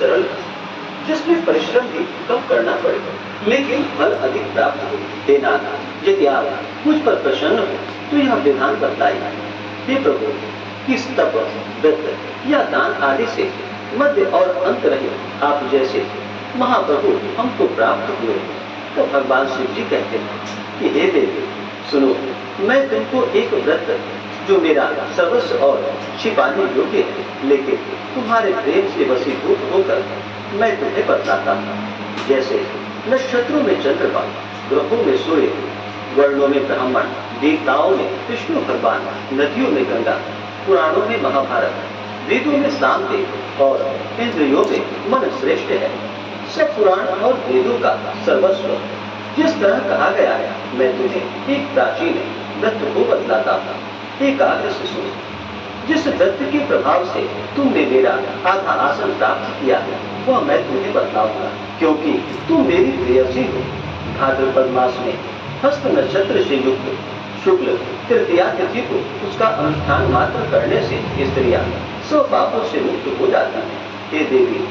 सरल है, जिसमें परिश्रम भी कम करना पड़े लेकिन फल अधिक प्राप्त हो। हे नाथ, यदि आप मुझ पर प्रसन्न हो तो यह विधान बताइए। हे प्रभु, किस तप, व्रत या दान आदि से मध्य और अंत रहित आप जैसे महाप्रभु हमको प्राप्त हुए। तो भगवान शिव जी कहते हैं कि हे देवी सुनो, मैं तुमको एक व्रत जो मेरा सर्वस्व और छिपाने योग्य है, लेकिन तुम्हारे प्रेम से वशीभूत होकर मैं तुम्हें बतलाता हूँ। जैसे नक्षत्रों में चंद्रमा, ग्रहों में सूर्य, वर्णों में ब्राह्मण, देवताओं में विष्णु भगवान, नदियों में गंगा, पुराणों में महाभारत, वेदों में सामवेद और इंद्रियों में मन श्रेष्ठ है। सब पुराण और वेदों का सर्वस्व जिस तरह कहा गया है, मैं तुम्हें एक प्राचीन व्रत को बतलाता हूँ। एकाग्र से सुनो। जिस व्रत के प्रभाव से तुमने मेरा आधा आसन प्राप्त किया है, वह मैं तुम्हें बतलाऊंगा, क्योंकि तुम मेरी प्रेयसी हो। भाद्रपद मास में हस्त नक्षत्र से युक्त शुक्ल तृतीया तिथि को उसका अनुष्ठान मात्र करने से स्त्रियां सब पापों से मुक्त हो जाती हैं। हे देवी,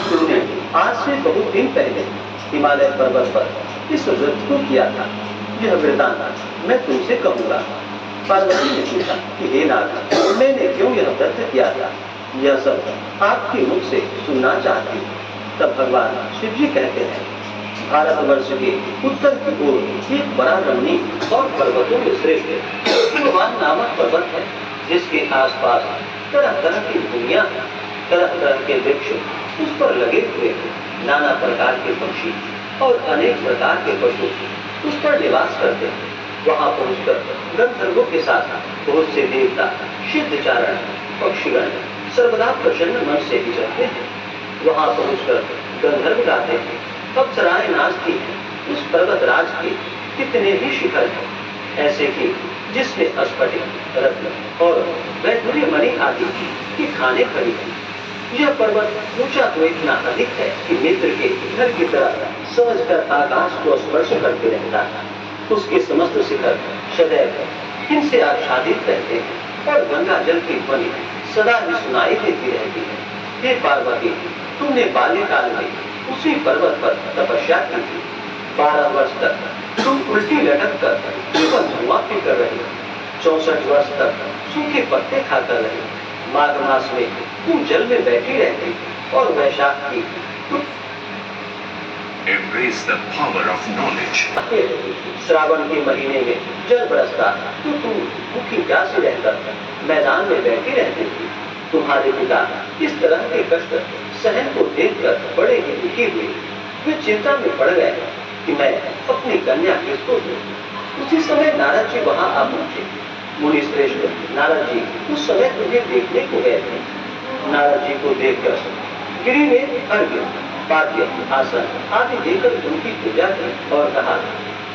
तुमने आज से बहुत दिन पहले हिमालय पर्वत पर इस व्रत को किया था। यह वृतांत मैं तुमसे कहूंगा। पार्वती ने पूछा कि हे नाथ, मैंने क्यों यह व्रत किया था? यह सब आपके मुख से सुनना चाहती हूँ। तब भगवान शिव जी कहते हैं, भारतवर्ष के उत्तर की ओर एक बड़ा रमणीक और पर्वतों में श्रेष्ठ पूर्वान नामक पर्वत है, जिसके आसपास तरह तरह की भूमियां, तरह तरह के वृक्ष उस पर लगे हुए हैं। नाना प्रकार के पक्षी और अनेक प्रकार के पशु उस पर निवास करते हैं। वहां पहुंचकर गंधर्वों के साथ बहुत से देवता, सिद्धचारण, पक्षीगण सर्वदा प्रसन्न मन से विचरते हैं। वहां पहुंचकर गंधर्व गाते हैं, अप्सराएं नाचती हैं। उस पर्वतराज के कितने ही शिखर हैं, ऐसे कि जिसमें स्फटिक, रत्न और वैदुर्य मणि आदि की खाने खड़ी हैं। यह पर्वत ऊंचा तो इतना अधिक है कि मित्र के घर की तरह सहज कर आकाश को स्पर्श करते रहता है। उसके समस्त शिखर सदैव इनसे आच्छादित रहते हैं और गंगा जल की ध्वनि सदा ही सुनाई देती रहती है। हे पार्वती, तुमने बाल्यकाल में उसी पर्वत पर तपस्या की थी। 12 वर्ष तक तुम उल्टी लटक कर केवल धुआं पीकर रहे। 64 वर्ष तक सूखे पत्ते खाकर रहे। माघ मास में तुम जल में बैठी रहती और वैशाख की Embrace the power of knowledge. Shravan के महीने में जल बरसता तो तुम भूखी प्यासी रहकर मैदान में बैठी रहती थी। तुम्हारे पिता इस तरह के कष्ट सहन को देखकर बड़े ही दुखी हुए। वे चिंता में पड़ गए कि मैं अपनी कन्या किसको दूं। उसी समय नारद जी वहां आ पहुंचे। मुनि श्रेष्ठ नारद जी उस समय तुम्हें देखने को गए थे। नारद जी को देखकर गिरी ने अर्घ्य, पाद्य, आसन आदि देकर उनकी पूजा की और कहा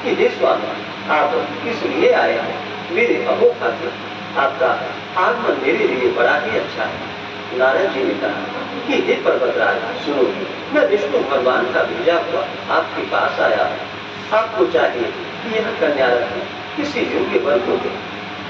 कि हे स्वामी, आप किस लिए आए हैं? मेरे अहोभाग्य, आपका आगमन मेरे लिए बड़ा ही अच्छा है। नारद जी ने कहा कि हे पर्वतराज सुनो, मैं विष्णु भगवान का भेजा हुआ आपके पास आया हूँ। आपको चाहिए कि यह कन्या रत्न किसी योग्य वर को दे।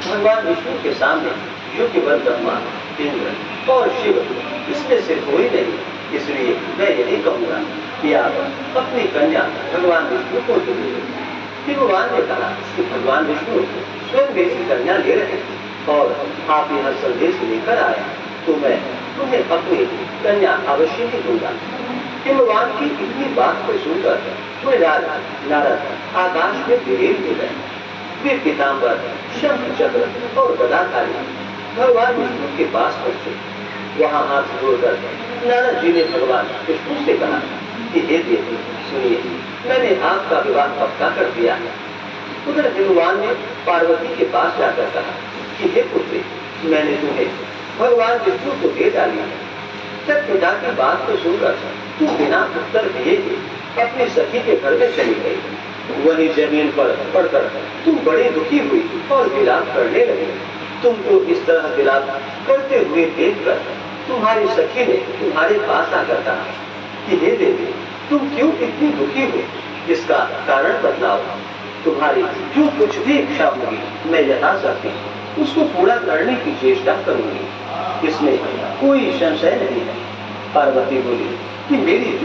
भगवान विष्णु के सामने योग्य वर ब्रह्मा, इंद्र और शिव इसमें से कोई नहीं, इसलिए मैं यही कहूँगा कि आप अपनी कन्या भगवान विष्णु को दीजिए। भगवान ने कहा कि भगवान विष्णु स्वयं मेरी कन्या ले रहे हैं और आप यह संदेश लेकर आए, तो मैं तुम्हें अपनी कन्या अवश्य ही दूंगा। भगवान की इतनी बात को सुनकर वे नारद आकाश में विलीन हो गए। वे पीताम्बर, शंख चक्र और गदाधारी भगवान विष्णु के पास पहुंचे। वहां हाथ जोड़कर नारद जी ने भगवान विष्णु से कहा कि हे देवी सुनिए, मैंने आपका विवाह पक्का कर दिया है। उधर भगवान ने पार्वती के पास जाकर कहा कि हे पुत्री, मैंने तुम्हें भगवान विष्णु को दे डाली है। तब पिता की बात को सुनकर तू बिना उत्तर दिए अपनी सखी के घर में चली गई। वही जमीन पर पड़कर तुम बड़ी दुखी हुई और विलाप करने लगी। तुमको इस तरह विलाप करते हुए देखकर तुम्हारी सखी ने तुम्हारे पास आकर कहा कि हे देवी, तुम क्यों इतनी दुखी हुई? इसका कारण बतलाओ। तुम्हारी जो कुछ भी इच्छा होगी मैं यथाशक्ति उसको पूरा करने की चेष्टा करूंगी, इसमें कोई संशय नहीं है। पार्वती बोली कि मेरी